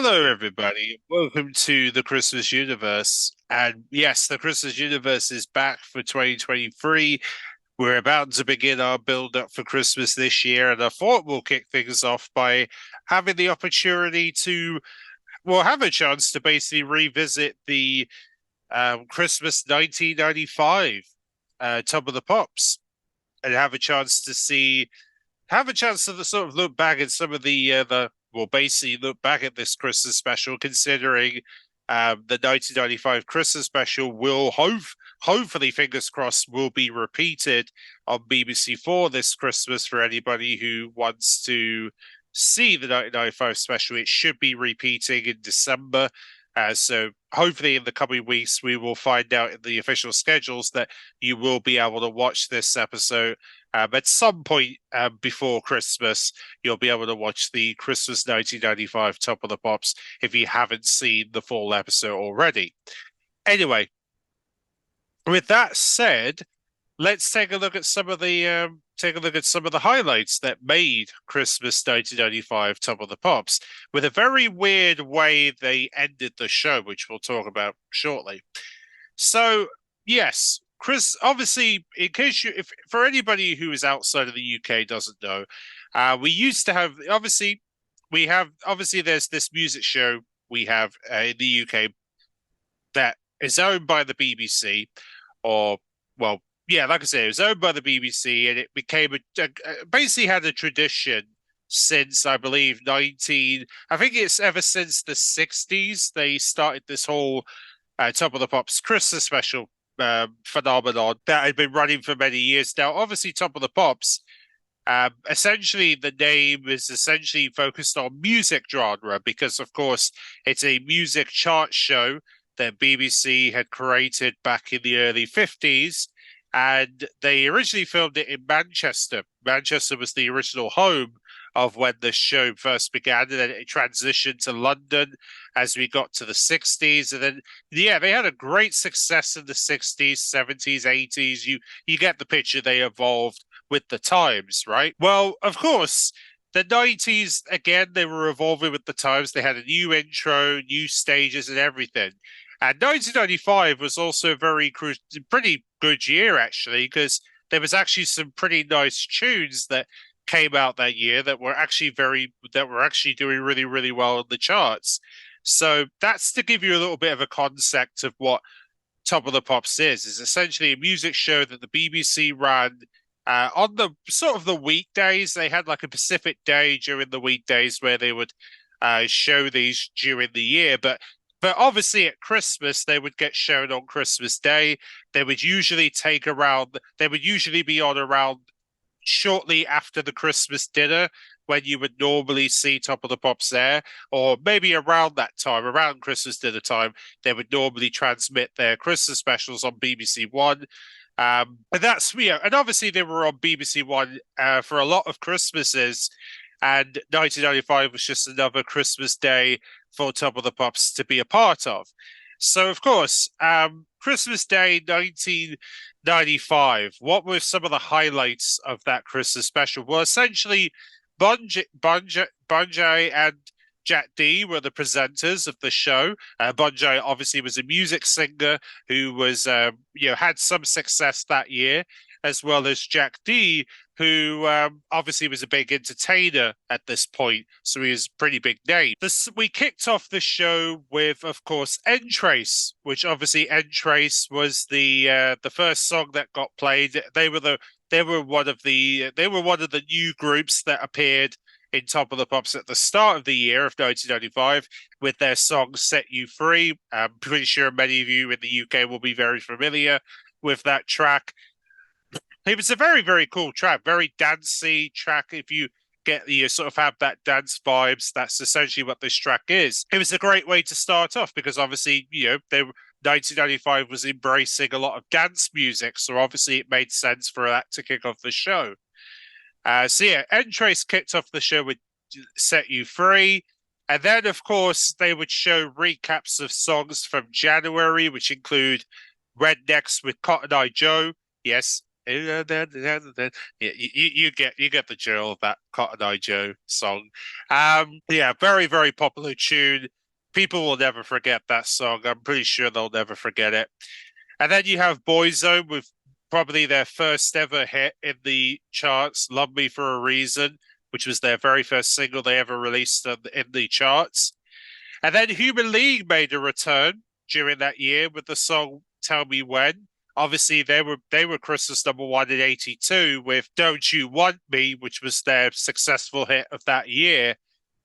Hello, everybody. Welcome to the Christmas Universe. And yes, the Christmas Universe is back for 2023. We're about to begin our build up for Christmas this year, and I thought we'll kick things off by having the opportunity to, well, have a chance to basically revisit the Christmas 1995 Top of the Pops and have a chance to sort of look back at some of the well, basically look back at this Christmas special, considering the 1995 Christmas special hopefully, fingers crossed, will be repeated on BBC4 this Christmas for anybody who wants to see the 1995 special. It should be repeating in December. So hopefully in the coming weeks, we will find out in the official schedules that you will be able to watch this episode at some point before Christmas. You'll be able to watch the Christmas 1995 Top of the Pops if you haven't seen the full episode already. Anyway, with that said, let's take a look at some of the highlights that made Christmas 1995 Top of the Pops, with a very weird way they ended the show, which we'll talk about shortly. So, yes, Chris, obviously, in case if for anybody who is outside of the UK doesn't know, we used to have there's this music show we have in the UK that is owned by the BBC, or well, yeah, like I said, it was owned by the BBC, and it became basically had a tradition since I believe I think it's ever since the 60s they started this whole Top of the Pops Christmas special phenomenon that had been running for many years now. Obviously, Top of the Pops, essentially the name is essentially focused on music genre because, of course, it's a music chart show that BBC had created back in the early 50s. And they originally filmed it in Manchester. Manchester was the original home of when the show first began, and then it transitioned to London as we got to the 60s. And then, yeah, they had a great success in the 60s, 70s, 80s. You get the picture. They evolved with the times, right? Well, of course, the 90s, again, they were evolving with the times. They had a new intro, new stages, and everything. And 1995 was also a pretty good year, actually, because there was actually some pretty nice tunes that came out that year that were actually doing really, really well in the charts. So that's to give you a little bit of a concept of what Top of the Pops is. It's essentially a music show that the BBC ran on the sort of the weekdays. They had like a Pacific day during the weekdays where they would show these during the year, but obviously at Christmas, they would get shown on Christmas Day. They would usually be on around shortly after the Christmas dinner when you would normally see Top of the Pops there, or maybe around that time, around Christmas dinner time, they would normally transmit their Christmas specials on BBC One. And that's, and obviously they were on BBC One for a lot of Christmases. And 1995 was just another Christmas day for Top of the Pops to be a part of. So, of course, Christmas Day 1995, what were some of the highlights of that Christmas special? Well, essentially, Bunjay and Jack D were the presenters of the show. Bunjay obviously was a music singer who was, had some success that year, as well as Jack D, who obviously was a big entertainer at this point, so he was a pretty big name. We kicked off the show with, of course, Entrace, which obviously Entrace was the first song that got played. They were one of the new groups that appeared in Top of the Pops at the start of the year of 1995 with their song "Set You Free." I'm pretty sure many of you in the UK will be very familiar with that track. It was a very, very cool track, very dancey track. If you sort of have that dance vibes, that's essentially what this track is. It was a great way to start off because obviously, 1995 was embracing a lot of dance music, so obviously it made sense for that to kick off the show. Entrace kicked off the show with "Set You Free." And then, of course, they would show recaps of songs from January, which include Rednecks with Cotton Eye Joe. Yes, Yeah, you get the drill of that Cotton Eye Joe song. Yeah, very very popular tune. People will never forget that song. I'm pretty sure they'll never forget it. And then you have Boyzone with probably their first ever hit in the charts, "Love Me for a Reason," which was their very first single they ever released in the charts. And then Human League made a return during that year with the song "Tell Me When." Obviously, they were Christmas number one in '82 with "Don't You Want Me," which was their successful hit of that year.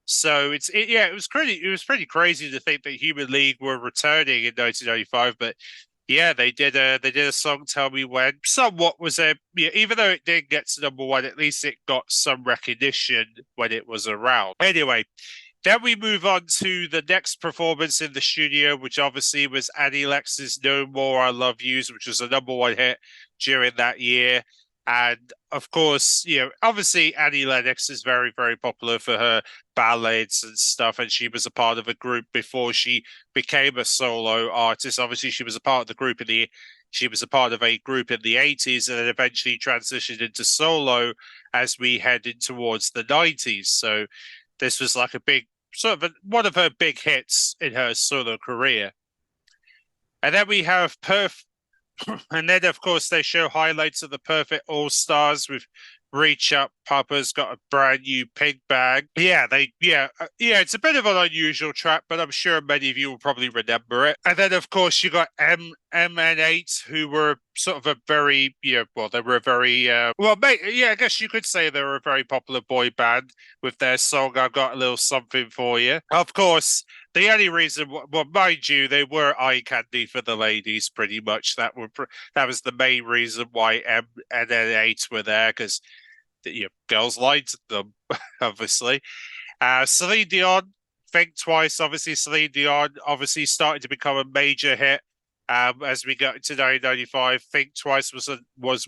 So yeah, it was pretty crazy to think that Human League were returning in 1995, but yeah, they did a song "Tell Me When." Somewhat was a yeah, even though it didn't get to number one, at least it got some recognition when it was around. Anyway, then we move on to the next performance in the studio, which obviously was Annie Lex's "No More I Love Yous," which was a number one hit during that year. And of course, obviously Annie Lennox is very, very popular for her ballads and stuff, and she was a part of a group before she became a solo artist. Obviously, she was a part of a group in the 80s and then eventually transitioned into solo as we headed towards the 90s. So this was like a big one of her big hits in her solo career. And then we have and then of course they show highlights of the Perfect All Stars with "Reach Up, Papa's Got a Brand New Pig Bag." Yeah, it's a bit of an unusual track, but I'm sure many of you will probably remember it. And then of course you got MN8, who were sort of a very they were a very I guess you could say they were a very popular boy band with their song "I've Got a Little Something for You." Of course, the only reason, well, mind you, they were eye candy for the ladies, pretty much. That was the main reason why MN8 were there, because girls liked them, obviously. Celine Dion, "Think Twice." Obviously, Celine Dion obviously started to become a major hit as we got into 1995. "Think Twice" was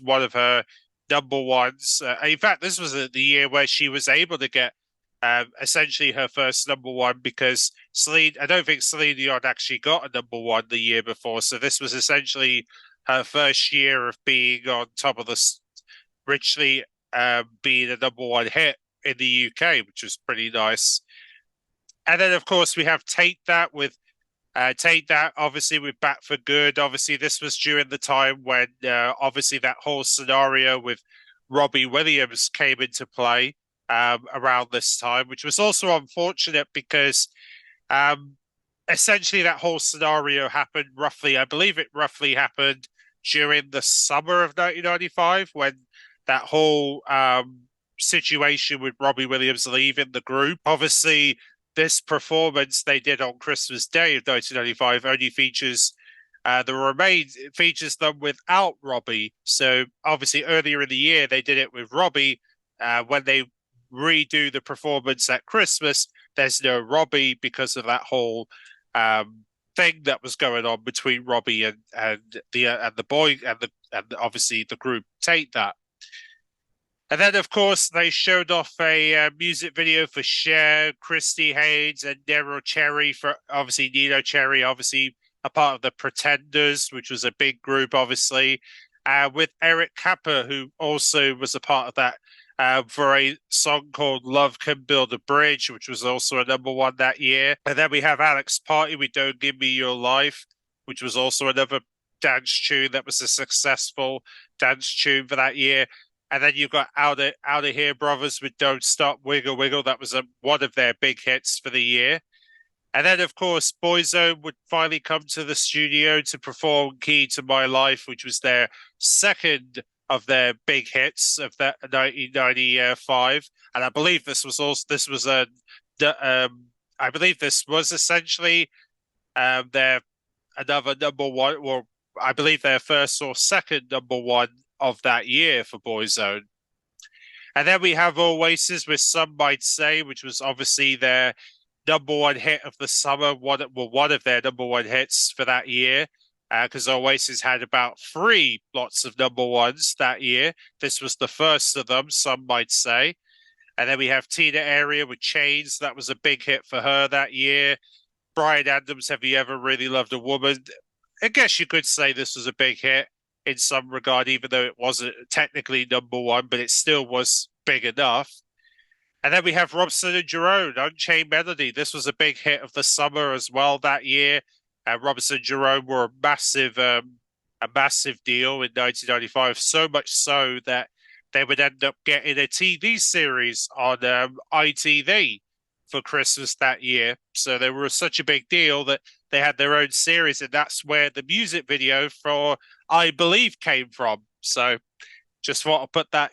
one of her number ones. In fact, this was the year where she was able to get essentially her first number one, because I don't think Celine Dion actually got a number one the year before. So this was essentially her first year of being on top of richly being a number one hit in the UK, which was pretty nice. And then, of course, we have Take That obviously with "Back for Good." Obviously, this was during the time when obviously that whole scenario with Robbie Williams came into play around this time, which was also unfortunate because essentially that whole scenario happened I believe it roughly happened during the summer of 1995, when that whole situation with Robbie Williams leaving the group. Obviously, this performance they did on Christmas Day of 1995 only features features them without Robbie. So obviously earlier in the year they did it with Robbie. When they redo the performance at Christmas, there's no Robbie because of that whole thing that was going on between Robbie and the boy and obviously the group Take That. And then, of course, they showed off a music video for Cher, Christy Haynes, and Nero Cherry. For obviously Nino Cherry, obviously a part of the Pretenders, which was a big group, obviously, with Eric Kappa, who also was a part of that for a song called "Love Can Build a Bridge," which was also a number one that year. And then we have Alex Party with "Don't Give Me Your Life," which was also another dance tune that was a successful dance tune for that year. And then you've got Out of Here Brothers with "Don't Stop Wiggle Wiggle." That was one of their big hits for the year. And then, of course, Boyzone would finally come to the studio to perform "Key to My Life," which was their second of their big hits of that 1995. And I believe I believe this was essentially their another number one, or I believe their first or second number one of that year for Boyzone. And then we have Oasis with "Some Might Say," which was obviously their number one hit of the summer, one of their number one hits for that year, because Oasis had about three lots of number ones that year. This was the first of them, "Some Might Say." And then we have Tina Area with "Chains." That was a big hit for her that year. Bryan Adams, "Have You Ever Really Loved a Woman?" I guess you could say this was a big hit. in some regard, even though it wasn't technically number one, but it still was big enough. And then we have Robson and Jerome, Unchained Melody. This was a big hit of the summer as well that year. Robson and Jerome were a massive deal in 1995, so much so that they would end up getting a TV series on ITV for Christmas that year. So they were such a big deal that they had their own series, and that's where the music video for I Believe came from. So just want to put that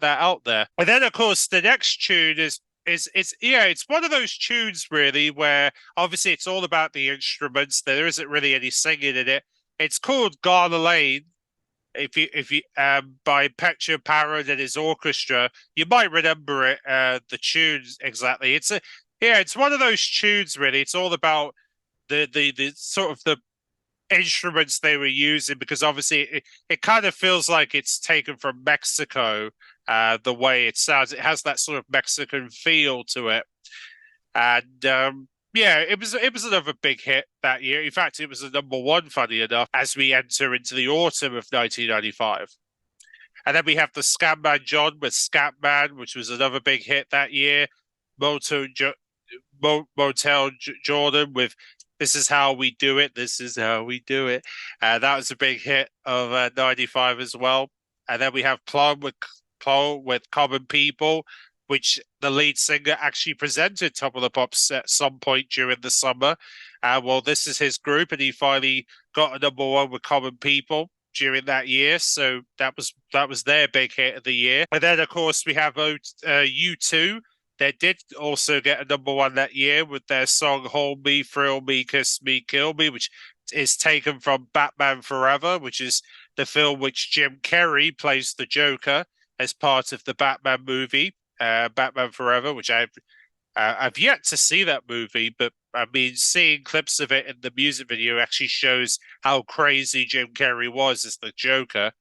out there. And then, of course, the next tune is it's one of those tunes really where obviously it's all about the instruments. There isn't really any singing in it. It's called Garner Lane. If you by Petra Parrott and his orchestra, you might remember it. The tunes exactly. It's one of those tunes really. It's all about the sort of the instruments they were using, because obviously it kind of feels like it's taken from Mexico, the way it sounds. It has that sort of Mexican feel to it. And it was another big hit that year. In fact, it was the number one, funny enough, as we enter into the autumn of 1995. And then we have the Scatman John with Scatman, which was another big hit that year. Motel Jordan with This Is How We Do It. This Is How We Do It. That was a big hit of 95 as well. And then we have Plum with Common People, which the lead singer actually presented Top of the Pops at some point during the summer. Well, this is his group, and he finally got a number one with Common People during that year. So that was their big hit of the year. And then, of course, we have U2. They did also get a number one that year with their song Hold Me, Thrill Me, Kiss Me, Kill Me, which is taken from Batman Forever, which is the film which Jim Carrey plays the Joker as part of the Batman movie, Batman Forever, which I've yet to see that movie, but I mean, seeing clips of it in the music video actually shows how crazy Jim Carrey was as the Joker.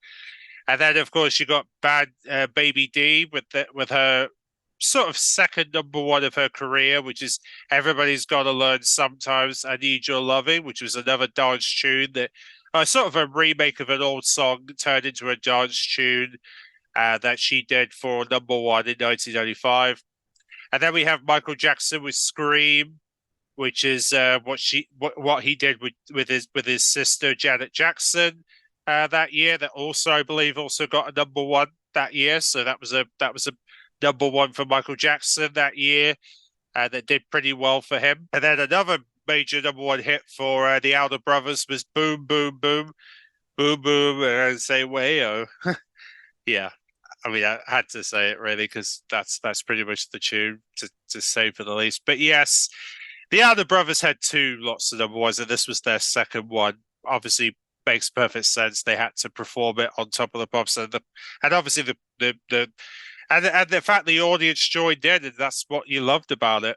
And then, of course, you got Bad Baby D with her sort of second number one of her career, which is Everybody's Gotta Learn Sometimes, I Need Your Loving, which was another dance tune that sort of a remake of an old song turned into a dance tune that she did for number one in 1995. And then we have Michael Jackson with Scream, which is what he did with his sister Janet Jackson that year. That also, I believe, also got a number one that year. So that was a number one for Michael Jackson that year. That did pretty well for him. And then another major number one hit for the Elder Brothers was Boom Boom Boom Boom Boom, and say Wayo. Yeah. I mean, I had to say it really because that's pretty much the tune to say for the least. But yes, the Elder Brothers had two lots of number ones, and this was their second one. Obviously, makes perfect sense. They had to perform it on Top of the Pops, and obviously the fact the audience joined in, and that's what you loved about it.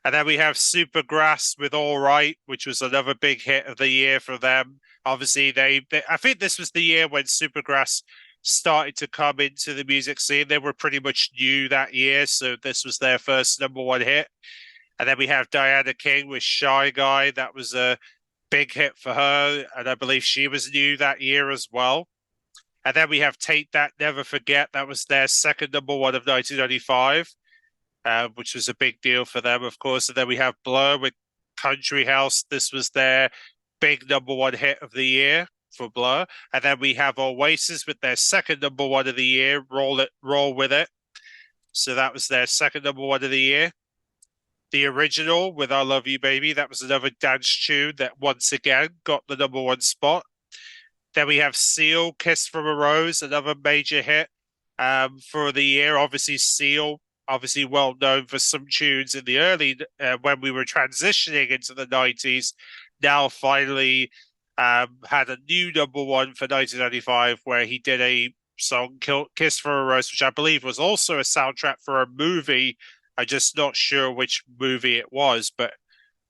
And then we have Supergrass with All Right, which was another big hit of the year for them. Obviously, I think this was the year when Supergrass started to come into the music scene. They were pretty much new that year, so this was their first number one hit. And then we have Diana King with Shy Guy. That was a big hit for her, and I believe she was new that year as well. And then we have Take That, Never Forget. That was their second number one of 1995, which was a big deal for them, of course. And then we have Blur with Country House. This was their big number one hit of the year for Blur. And then we have Oasis with their second number one of the year, Roll With It. So that was their second number one of the year. The Original with I Love You Baby. That was another dance tune that once again got the number one spot. Then we have Seal, Kiss from a Rose, another major hit for the year. Obviously, Seal, obviously well known for some tunes in the early, when we were transitioning into the 90s, now finally had a new number one for 1995, where he did a song, Kiss from a Rose, which I believe was also a soundtrack for a movie. I'm just not sure which movie it was, but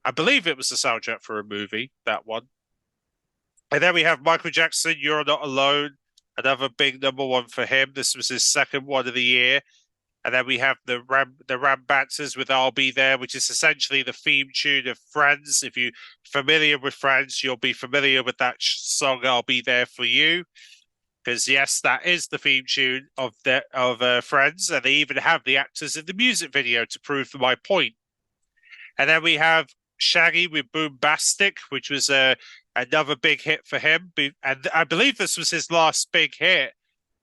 I believe it was the soundtrack for a movie, that one. And then we have Michael Jackson, You're Not Alone, another big number one for him. This was his second one of the year. And then we have the Rambancers with "I'll Be There," which is essentially the theme tune of Friends. If you're familiar with Friends, you'll be familiar with that song "I'll Be There for You," because yes, that is the theme tune of Friends, and they even have the actors in the music video to prove my point. And then we have Shaggy with "Boombastic," which was another big hit for him, and I believe this was his last big hit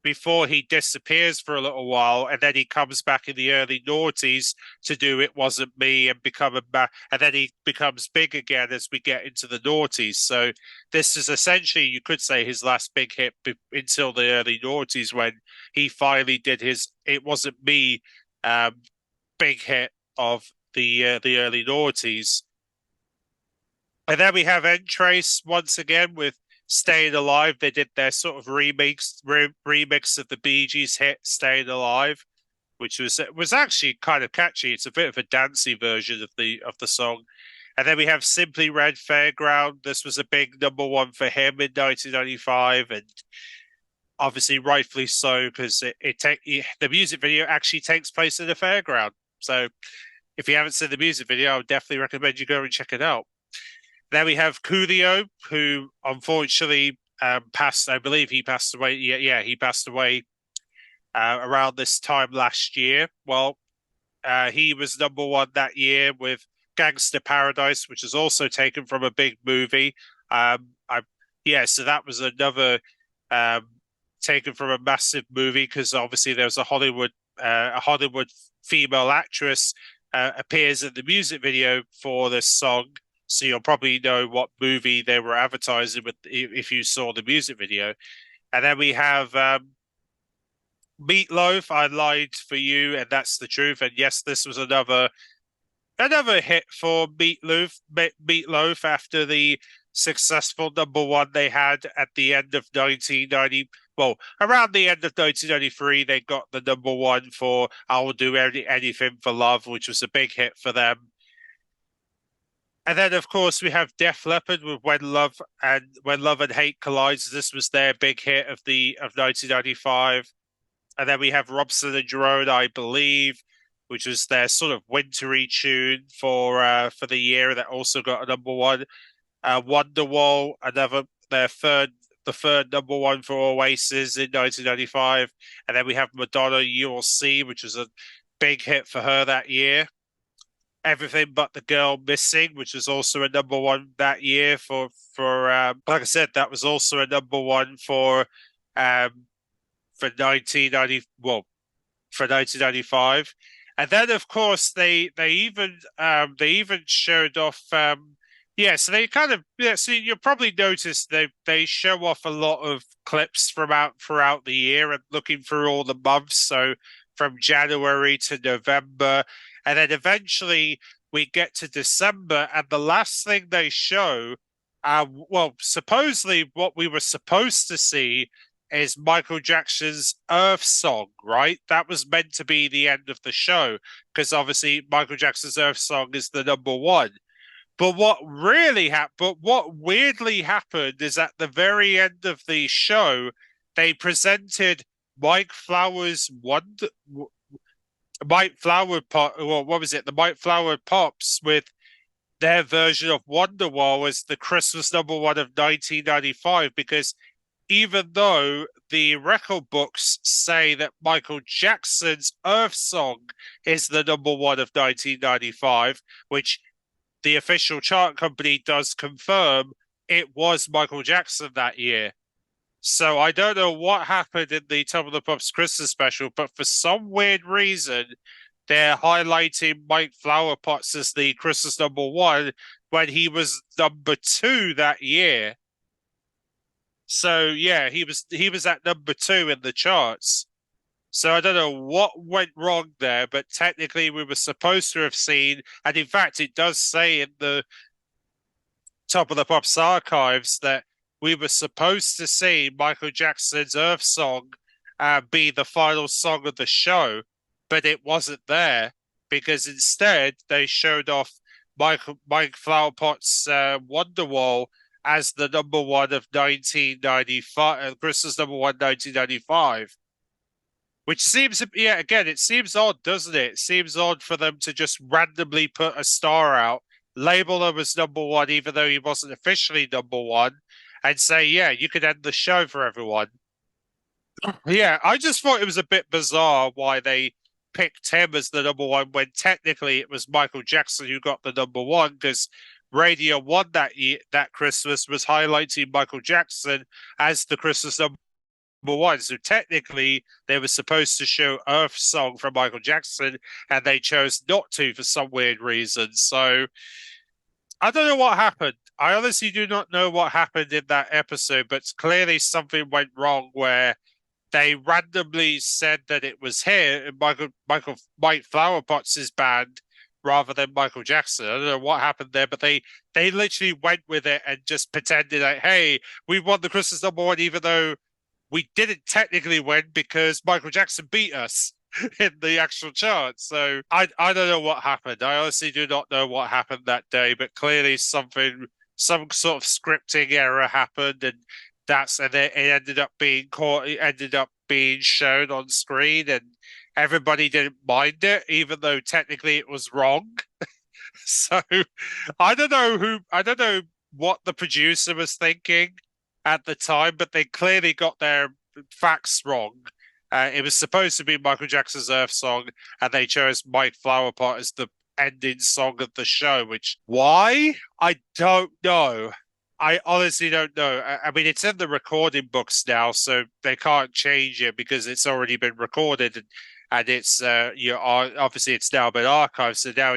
before he disappears for a little while, and then he comes back in the early noughties to do "It Wasn't Me" and and then he becomes big again as we get into the noughties. So this is essentially, you could say, his last big hit until the early noughties, when he finally did his "It Wasn't Me" big hit of the early noughties. And then we have Entrace once again with "Staying Alive." They did their sort of remix of the Bee Gees hit "Staying Alive," which was actually kind of catchy. It's a bit of a dancey version of the song. And then we have "Simply Red Fairground." This was a big #1 for him in 1995, and obviously rightfully so, because the music video actually takes place in a fairground. So if you haven't seen the music video, I would definitely recommend you go and check it out. Then we have Coolio, who unfortunately passed. I believe he passed away. Yeah, he passed away around this time last year. Well, he was #1 that year with "Gangster Paradise," which is also taken from a big movie. So that was another taken from a massive movie, because obviously there was a Hollywood female actress appears in the music video for this song. So you'll probably know what movie they were advertising with if you saw the music video. And then we have Meatloaf, "I Lied for You, and That's the Truth." And yes, this was another hit for Meatloaf after the successful #1 they had at the end of 1990. Well, around the end of 1993, they got the #1 for "I Will Do Anything for Love," which was a big hit for them. And then, of course, we have Def Leppard with "When Love and Hate Collides." This was their big hit of 1995. And then we have Robson and Jerome, "I Believe," which was their sort of wintry tune for the year. That also got a #1. Wonderwall, the third #1 for Oasis in 1995. And then we have Madonna, "You'll See," which was a big hit for her that year. "Everything But the Girl Missing," which was also a #1 that year like I said, that was also a #1 for 1995. And then of course they even showed off so they kind of so you'll probably notice they show off a lot of clips throughout the year and looking through all the months, so from January to November, and then eventually we get to December, and the last thing they show, supposedly what we were supposed to see is Michael Jackson's Earth Song, right? That was meant to be the end of the show, because obviously Michael Jackson's Earth Song is the #1. But what weirdly happened is at the very end of the show, they presented Mike Flowers Mike Flower Pop, well, what was it? The Mike Flower Pops with their version of Wonderwall as the Christmas #1 of 1995, because even though the record books say that Michael Jackson's Earth Song is the #1 of 1995, which the official chart company does confirm it was Michael Jackson that year. So I don't know what happened in the Top of the Pops Christmas special, but for some weird reason, they're highlighting Mike Flowerpots as the Christmas #1 when he was #2 that year. So yeah, he was at #2 in the charts. So I don't know what went wrong there, but technically we were supposed to have seen, and in fact it does say in the Top of the Pops archives that we were supposed to see Michael Jackson's Earth Song be the final song of the show, but it wasn't there, because instead they showed off Mike Flowerpot's Wonderwall as the #1 of 1995, Christmas #1 1995, which seems, yeah, again, it seems odd, doesn't it? It seems odd for them to just randomly put a star out, label him as number one, even though he wasn't officially number one, and say, yeah, you could end the show for everyone. Yeah, I just thought it was a bit bizarre why they picked him as the number one when technically it was Michael Jackson who got the number one because Radio One that year, that Christmas was highlighting Michael Jackson as the Christmas number one. So technically, they were supposed to show Earth Song from Michael Jackson, and they chose not to for some weird reason. So I don't know what happened. I honestly do not know what happened in that episode, but clearly something went wrong where they randomly said that it was here, Mike Flowerpot's band rather than Michael Jackson. I don't know what happened there, but they literally went with it and just pretended like, hey, we won the Christmas number one, even though we didn't technically win because Michael Jackson beat us in the actual chart. So I don't know what happened. I honestly do not know what happened that day, but clearly some sort of scripting error happened, and it ended up being caught. It ended up being shown on screen, and everybody didn't mind it, even though technically it was wrong. So I don't know what the producer was thinking at the time, but they clearly got their facts wrong. It was supposed to be Michael Jackson's Earth Song, and they chose Mike Flowerpot as the ending song of the show, which why? I don't know. I honestly don't know. I mean, it's in the recording books now, so they can't change it because it's already been recorded, and it's obviously it's now been archived, so now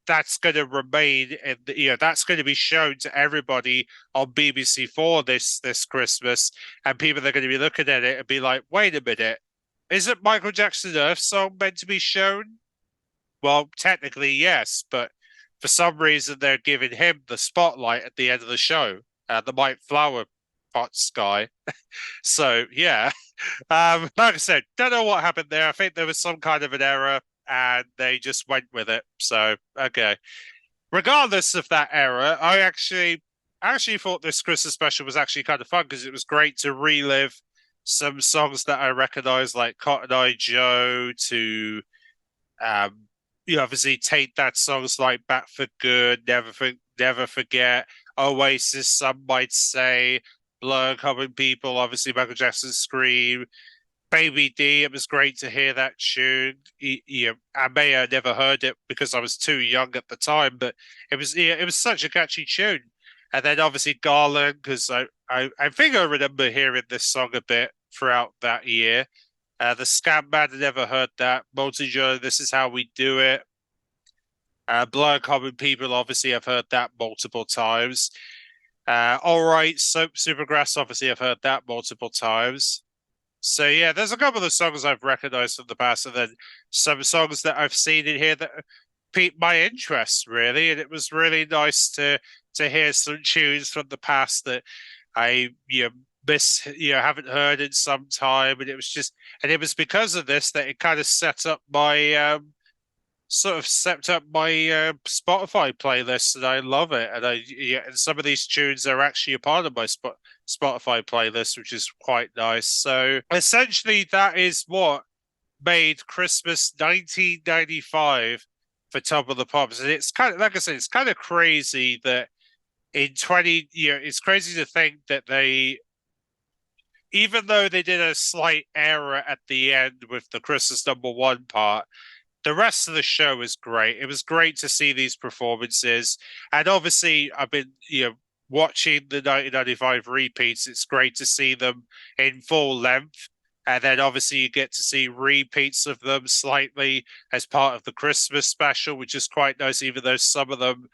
that's going to remain, and that's going to be shown to everybody on BBC4 this Christmas, and people are going to be looking at it and be like, "Wait a minute, isn't Michael Jackson's Earth Song meant to be shown?" Well, technically, yes, but for some reason they're giving him the spotlight at the end of the show, the Mike Flower Pots guy. So yeah, like I said, don't know what happened there. I think there was some kind of an error, and they just went with it. So okay, regardless of that error, I actually thought this Christmas special was actually kind of fun because it was great to relive some songs that I recognize, like Cotton Eye Joe to um, you obviously take that songs like Back for Good, Never Forget, Oasis, some might say, Blur, Common People, obviously Michael Jackson's Scream, Baby D. It was great to hear that tune. I may have never heard it because I was too young at the time, but it was such a catchy tune. And then obviously Garland, because I think I remember hearing this song a bit throughout that year. The Scam Band, I never heard that. Multi-Joe, This Is How We Do It. Blur Common People, obviously, I've heard that multiple times. All Right, Supergrass, obviously, I've heard that multiple times. So yeah, there's a couple of songs I've recognized from the past, and then some songs that I've seen in here that piqued my interest, really. And it was really nice to hear some tunes from the past that I haven't heard in some time, and it was because of this that it kind of set up my Spotify playlist, and I love it. And some of these tunes are actually a part of my Spotify playlist, which is quite nice. So essentially, that is what made Christmas 1995 for Top of the Pops, and it's kind of like I said, it's kind of crazy that in 20 it's crazy to think that they, even though they did a slight error at the end with the Christmas number one part, the rest of the show is great. It was great to see these performances. And obviously, I've been, watching the 1995 repeats. It's great to see them in full length. And then obviously you get to see repeats of them slightly as part of the Christmas special, which is quite nice, even though some of them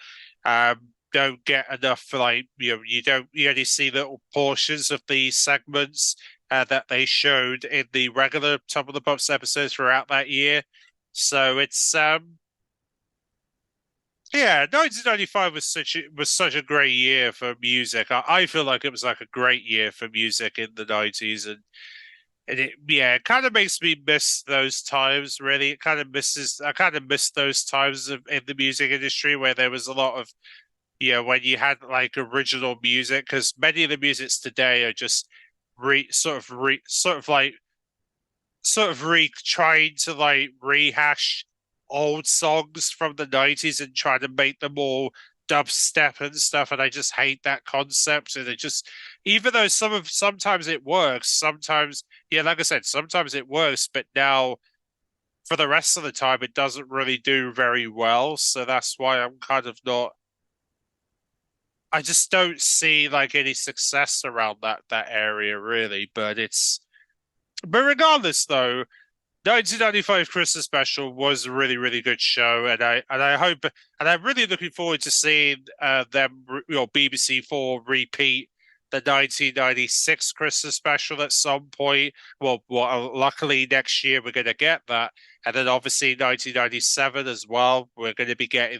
don't get enough for you only see little portions of the segments that they showed in the regular Top of the Pops episodes throughout that year. So it's yeah, 1995 was such a great year for music. I feel like it was like a great year for music in the 90s, and it kind of makes me miss those times. Really, I kind of miss those times in the music industry where there was a lot of when you had like original music, because many of the musics today are just sort of like sort of re trying to like rehash old songs from the 90s and try to make them all dubstep and stuff, and I just hate that concept. And it just, even though sometimes it works, sometimes, yeah, like I said, sometimes it works, but now for the rest of the time it doesn't really do very well. So that's why I'm kind of not, I just don't see like any success around that area really. But regardless though, 1995 Christmas Special was a really, really good show, and I hope, and I'm really looking forward to seeing them, BBC Four repeat the 1996 Christmas Special at some point. Well, luckily next year we're going to get that, and then obviously 1997 as well. We're going to be getting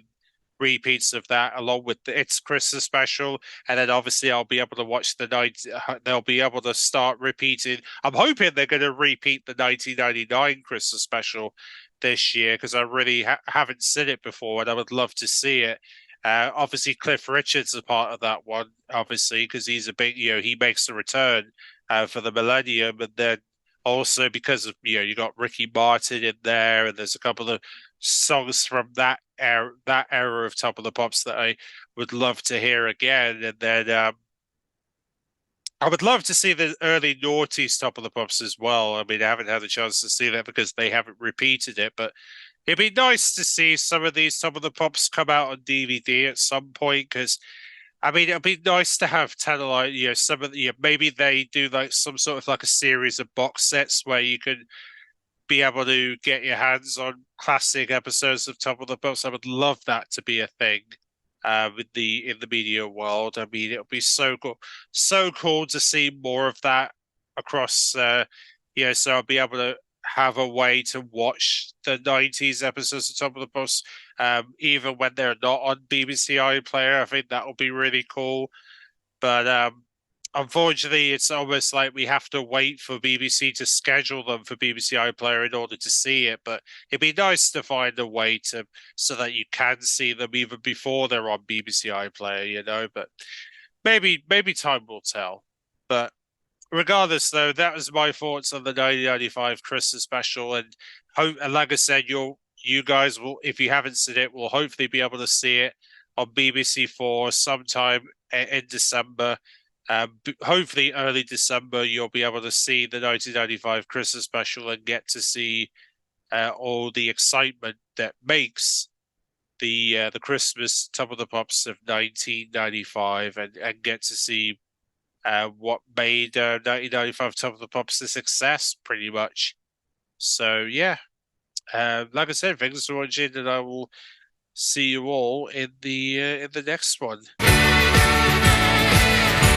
repeats of that along with its Christmas special, and then obviously I'll be able to watch the night. They'll be able to start repeating. I'm hoping they're going to repeat the 1999 Christmas special this year because I really haven't seen it before, and I would love to see it. Obviously, Cliff Richards is part of that one, obviously, because he's a big, he makes a return for the Millennium, and then also because of you got Ricky Martin in there, and there's a couple of songs from that era of Top of the Pops that I would love to hear again. And then I would love to see the early noughties Top of the Pops as well. I mean, I haven't had the chance to see that because they haven't repeated it, but it'd be nice to see some of these Top of the Pops come out on DVD at some point because I mean, it'd be nice to have like some of the maybe they do like some sort of like a series of box sets where you can be able to get your hands on classic episodes of Top of the Pops. I would love that to be a thing in the media world. I mean, it would be so cool to see more of that across. So I'll be able to have a way to watch the 90s episodes of Top of the Pops, even when they're not on BBC iPlayer. I think that will be really cool. But unfortunately, it's almost like we have to wait for BBC to schedule them for BBC iPlayer in order to see it. But it'd be nice to find a way to so that you can see them even before they're on BBC iPlayer. But maybe time will tell. But regardless, though, that was my thoughts on the 1995 Christmas special, and like I said, you guys will, if you haven't seen it, will hopefully be able to see it on BBC Four sometime in December. Hopefully, early December, you'll be able to see the 1995 Christmas special and get to see all the excitement that makes the Christmas Top of the Pops of 1995, and get to see what made 1995 Top of the Pops a success, pretty much. So yeah, like I said, thanks for watching, and I will see you all in the next one.